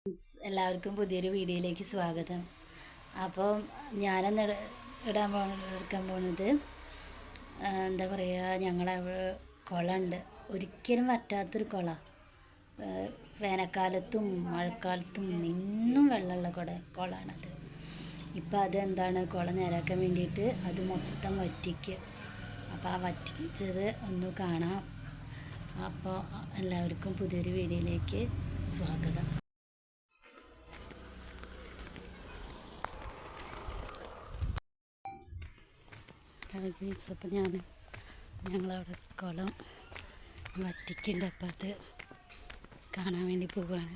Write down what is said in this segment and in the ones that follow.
എല്ലാവർക്കും പുതിയൊരു വീഡിയോയിലേക്ക് സ്വാഗതം. അപ്പം ഞാനെന്ന് എടുക്കാൻ പോകുന്നത് എന്താ പറയുക, ഞങ്ങളവിടെ കുളമുണ്ട്. ഒരിക്കലും വറ്റാത്തൊരു കുളം. വേനൽക്കാലത്തും മഴക്കാലത്തും എന്നും വെള്ളമുള്ള കുളമാണത്. ഇപ്പം അതെന്താണ്, കുളം നേരാക്കാൻ വേണ്ടിയിട്ട് അത് മൊത്തം വറ്റിക്കുക. അപ്പോൾ ആ വറ്റിച്ചത് ഒന്ന് കാണാം. അപ്പോൾ എല്ലാവർക്കും പുതിയൊരു വീഡിയോയിലേക്ക് സ്വാഗതം. അപ്പം ഞങ്ങളവിടെ കുളം വറ്റിക്കുന്നുണ്ട്. അപ്പം അത് കാണാൻ വേണ്ടി പോവുകയാണ്.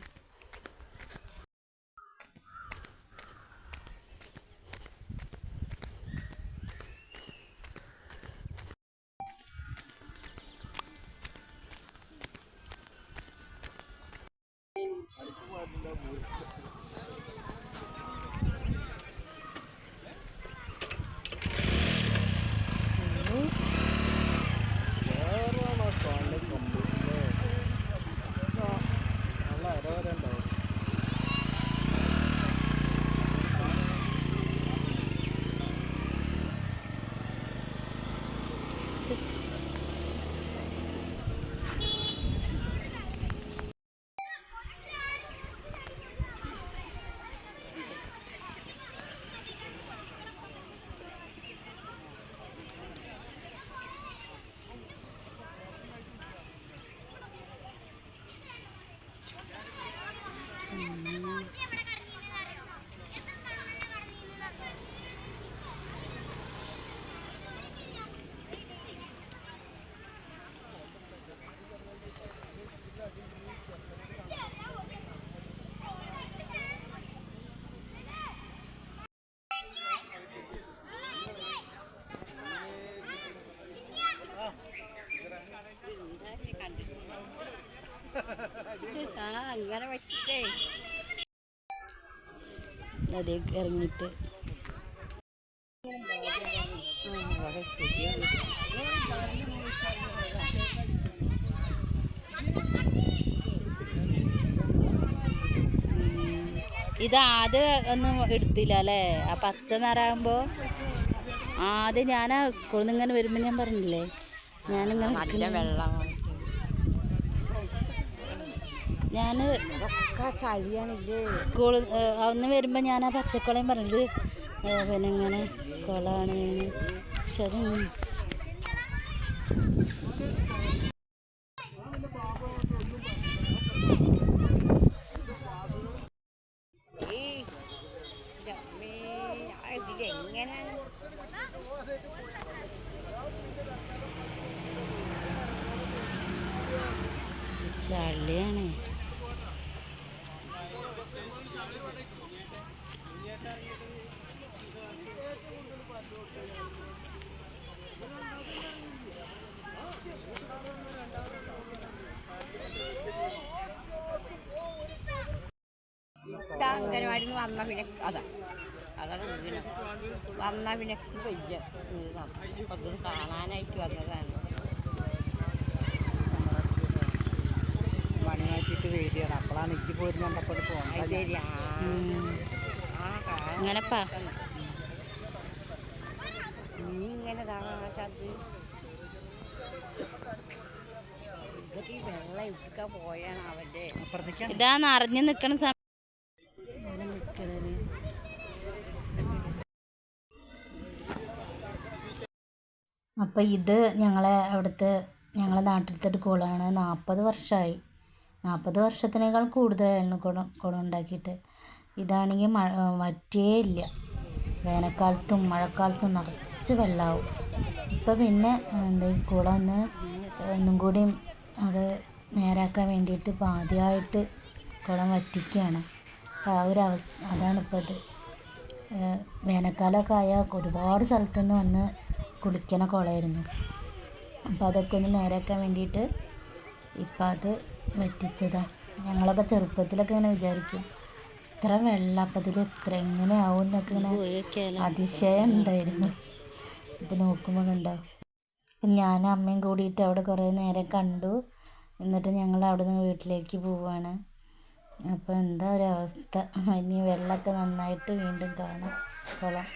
അങ്ങനെ വെച്ചിട്ടേ അതിലേക്ക് ഇറങ്ങിയിട്ട് ഇത് ആദ്യം ഒന്നും എടുത്തില്ല അല്ലേ? ആ പച്ച നിറാകുമ്പോൾ ആദ്യം ഞാൻ ആ സ്കൂളിൽ നിന്ന് ഇങ്ങനെ വരുമ്പോൾ ഞാൻ പറഞ്ഞില്ലേ, ഞാനിങ്ങനെ വെള്ളം ഞാൻ സ്കൂൾ അന്ന് വരുമ്പോൾ ഞാൻ ആ പച്ചക്കുളയും പറഞ്ഞത് പിന്നെ ഇങ്ങനെ കുളമാണ്. പക്ഷെ അത് ചള്ളിയാണ്. അംഗനവാടി വന്ന പിന്നെ അതാണ് ഇതിന് വന്ന പിന്നെ വയ്യ അത് കാണാനായിട്ട് വന്നതാണ്. പണിയാക്കിയിട്ട് വേദിയാണ്. അപ്പോഴാണ് എനിക്ക് പോരും കണ്ടപ്പോൾ പോകണം. ശരി അങ്ങനെപ്പാ നീ ഇങ്ങനെ താമസത് ഇതൊക്കെ ഈ വെള്ളം ഇടുക്ക പോയാണ് അവൻ്റെ അപ്പുറത്തേക്ക് ഇതാ നിറഞ്ഞു നിൽക്കണ സമയം. അപ്പം ഇത് ഞങ്ങളെ നാട്ടിലത്തെ ഒരു കുളമാണ്. 40 വർഷമായി. 40 വർഷത്തിനേക്കാൾ കൂടുതലായിരുന്നു കുളം ഉണ്ടാക്കിയിട്ട്. ഇതാണെങ്കിൽ വറ്റിയേ ഇല്ല. വേനൽക്കാലത്തും മഴക്കാലത്തും നിറച്ച് വെള്ളമാവും. ഇപ്പം പിന്നെ ഈ കുളം ഒന്നും കൂടി അത് നേരാക്കാൻ വേണ്ടിയിട്ട് ഇപ്പം ആദ്യമായിട്ട് കുളം വറ്റിക്കുകയാണ്. അപ്പോൾ അതാണിപ്പോൾ ഇത്. വേനൽക്കാലമൊക്കെ ആയാൽ ഒരുപാട് സ്ഥലത്തുനിന്ന് വന്ന് കുളിക്കണ കുളമായിരുന്നു. അപ്പോൾ അതൊക്കെ ഒന്ന് നേരാക്കാൻ വേണ്ടിയിട്ട് ഇപ്പം അത് വറ്റിച്ചതാണ്. ഞങ്ങളൊക്കെ ചെറുപ്പത്തിലൊക്കെ ഇങ്ങനെ വിചാരിക്കും, ഇത്ര വെള്ളം അപ്പം ഇതിൽ ഇത്ര എങ്ങനെ ആവും എന്നൊക്കെ ഇങ്ങനെ അതിശയം ഉണ്ടായിരുന്നു. ഇപ്പം നോക്കുമ്പോൾ കണ്ടോ. അപ്പം ഞാനും അമ്മയും കൂടിയിട്ട് അവിടെ കുറേ നേരം കണ്ടു. എന്നിട്ട് ഞങ്ങൾ അവിടെ നിന്ന് വീട്ടിലേക്ക് പോവുകയാണ്. അപ്പോൾ എന്താ ഒരവസ്ഥ. ഇനി വെള്ളമൊക്കെ നന്നായിട്ട് വീണ്ടും കാണാം കുളം.